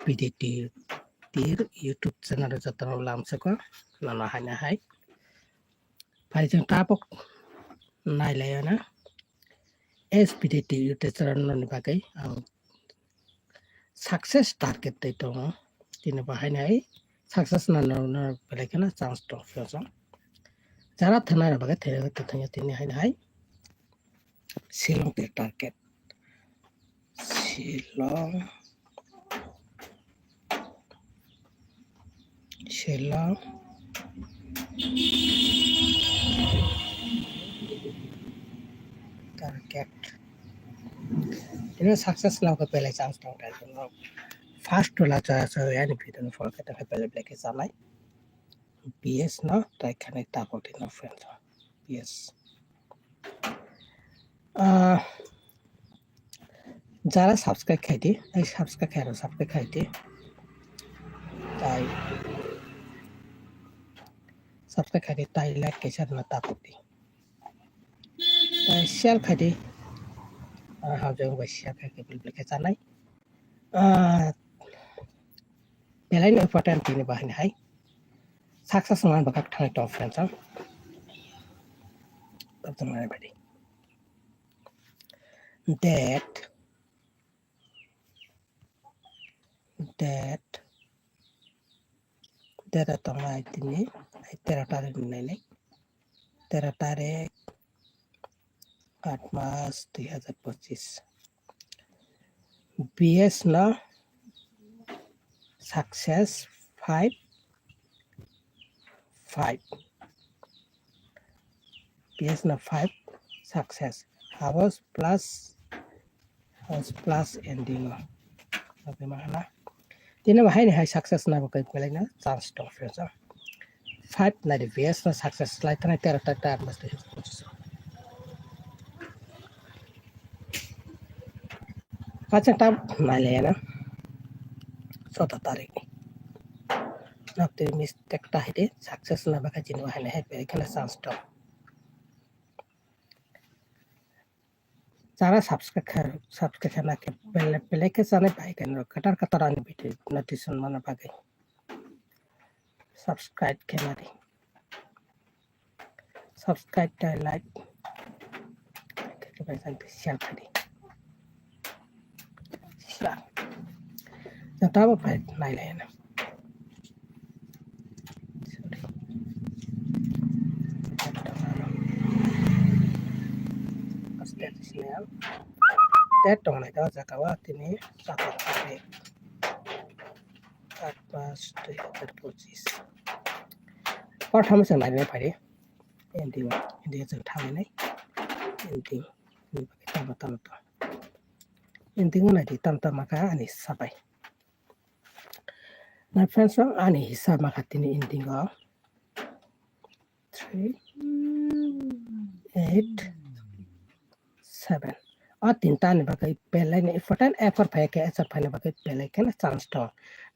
PDT tir YouTube channel jatano lamsako nana haina hai pai jeng tapok nailayana SPDT YouTube channel ni bagai ang success target dai tongo tini bahaina hai success nana belakana chance to fyosong jara thanai bagai thera thanya tini haina hai Shillong te target Shillong target ini success lau ke pele chance tong dai tongo first la cha cha yani bidon for ke ta pele black salai PS no tai khane tapot no friends PS যারা subscribe খাইতে এই subscribe খাইতে তাই subscribe খাইতে তাই like Kesar না তাপতি তাই share খাইতে হাউজং বাই শেয়ার খাইতে বিল কে জানাই বেলাইন ইম্পর্টেন্ট তিনি বাহিনী হাই সাকসেস মান বাকাক থাই টপ ফ্রেন্ডস তখন মানে বাড়ি that atong ay tini ay teratare nilai teratare 8 Mac 2025 BS na success 5 BS na 5 success hours plus ending okay mana tini bahai ni hai success na bakai pelai na chance to friends 5 na the BS na success lai tana teratare mas de Pacar tam Malayana, sota tarik ni. Nakti mistake tahide success na baka jinu hane hai pe kana chance to. Cara subscribe na ke pele ke sane pai kan katar ani bite notification mana bagai. Subscribe ke mari. Subscribe ta like. Ke pai san share kari. Jataba pai Malayana. Tetong na daw sa kawat ini sapat kali 8 Mac 2025 pertama sa nai pare ending jeng thang nai ending ni pakai tam to ending na di tam maka ani sapai na friends ani hisab maka tini ending 3 8 7 और तीनटा ने बाकी पहले ने इफर्टन एफर फाय के ऐसा फाने बाकी पहले के ना चांस तो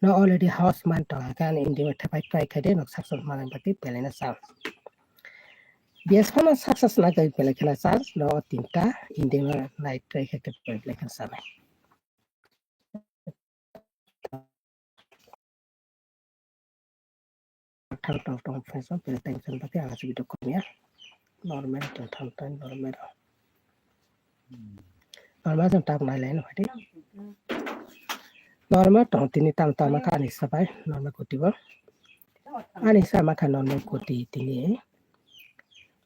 नो ऑलरेडी हाउस मान तो का ने इंडी में ठपाई ट्राई करे नो सक्सेस मान बाकी पहले ना चांस बेस फना सक्सेस ना गई पहले के ना चांस नो तीनटा इंडी में नाइट ट्राई के पहले के समय थल टॉप टॉप फैशन पहले टेंशन बाकी आगे वीडियो को मिया नॉर्मल तो थल normal normal jeng tak nai lain hati normal tong tini tam maka ani sabai normal koti ba ani sa maka normal koti tini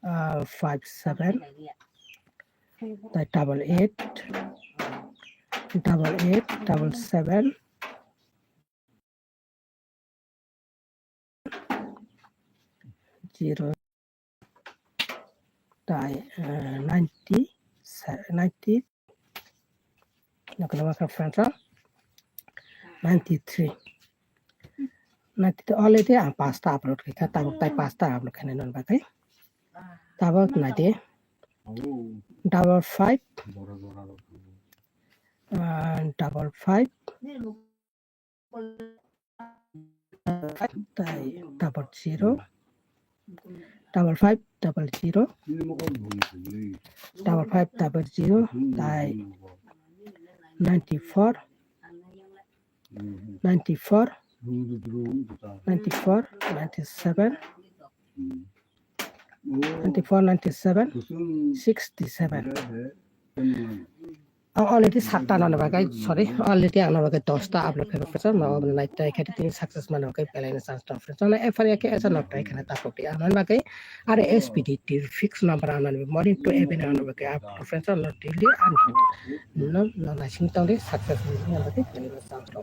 57 tai 88 0 tai 90 nak maka friends 93 already pasta upload kita tabuk tai pasta upload kene non bagai tabuk nade 55 tai 0 5500 tai 94 94 94 97 94 97 67 already 7টা না বাগাই sorry already আনা বাগাই 10টা upload করে ফেলছেন না ওই নাইটটা এখানে তিনি success মানে বাগাই পেলাইনে চান্স টা ফ্রেন্ডস না এফআরএ কে এসা নকটা এখানে তাপটি আনান বাগাই আর এসপিডি টির ফিক্স নাম্বার আনান মর্নিং টু ইভিনিং আনান বাগাই আপ টু ফ্রেন্ডস না ডেইলি আন no নাইসিং তাহলে সাকসেস মানে বাগাই পেলাইনে চান্স টা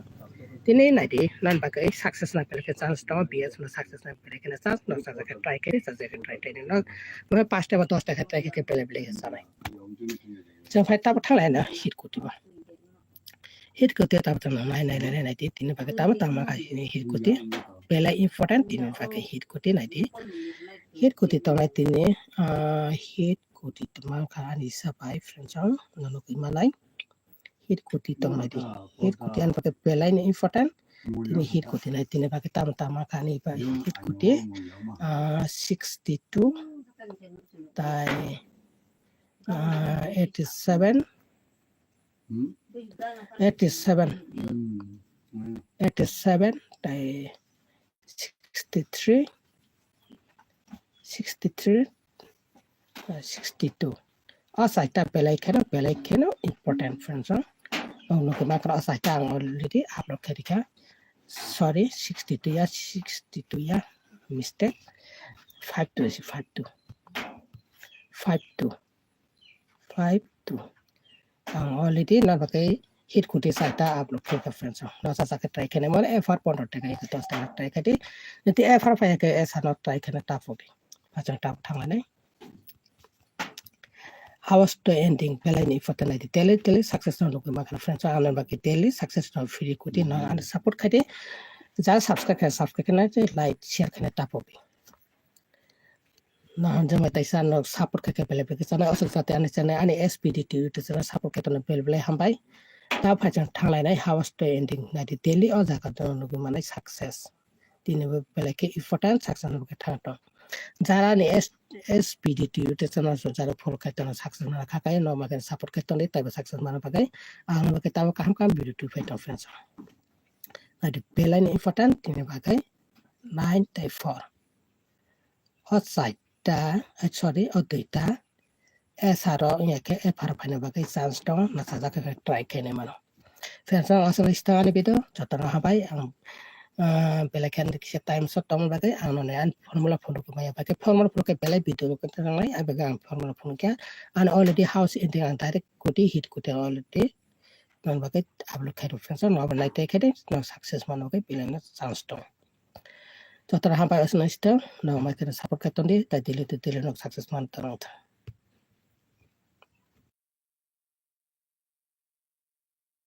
তিনি নাইদি নান বাগাই সাকসেস না পেলে চান্স টা বিএস না সাকসেস না পেলে এখানে চান্স না সাকসেস ট্রাই করে সাকসেস ট্রাই করে না মানে 5টা বা 10টা ট্রাই করে পেলে সারাই जों फाय ताबो थांलायना हिट कुटिबा हिट कुटि ताबो थांना नाय तिनि बागे ताबो तामा गासिनि हिट कुटि बेला इम्पोर्टेन्ट तिनि बागे हिट कुटि नायदि हिट कुटि तंनाय तिनि हिट कुटि तमा खानि साबाय फ्रेन्डसं ननो किमानाय हिट कुटि तंनाय दि हिट कुटि आन बागे बेला इम्पोर्टेन्ट तिनि हिट कुटि नाय तिनि बागे तामा खानि बा हिट कुटि 62 ताय 87 তাই 63 62 asaita pelai keno important friends no ke makra asaita already upload karika sorry 62 ya mistake 52 already na bagai hit kuti saita upload karika friends no sa ka try kene mane effort pon taka ito to start try kati niti effort pa ke esa not try kene tap hobi pachang tap thangane hours to ending pelai ni fatala di tele success no ko makna friends anan bagai daily success no free kuti na and support khade ja subscribe na like share kene tap hobi na jama taisa no support ka pele pe sana asal sate ani SPD to sana support ka to pele hambai ta phajang thanglai nai house to ending na di daily o jaga to no manai success tini pele ke important success no ka thang jara ni SPD to sana so jara follow ka to success na ka kai no ma ka support ka to ni ta success mana pagai ang ma ka ta kam video to fight of friends na di pele ni important tini pagai 94 outside sorry odoita esaro yake efar phane bagai chance dong na saja ka try kene mano friends asal istani bido jotara habai ang belakan dikse time shot tong bagai ang no an formula phone ko maya bagai formula phone ke belai bido ko tangai abaga formula phone ke an already house in the direct kuti hit kuti already non bagai upload kai friends no like take it no success mano bagai bilana chance dong Jotara hampai asna ista, na mai kena support katon di, ta dili no success man tarang ta.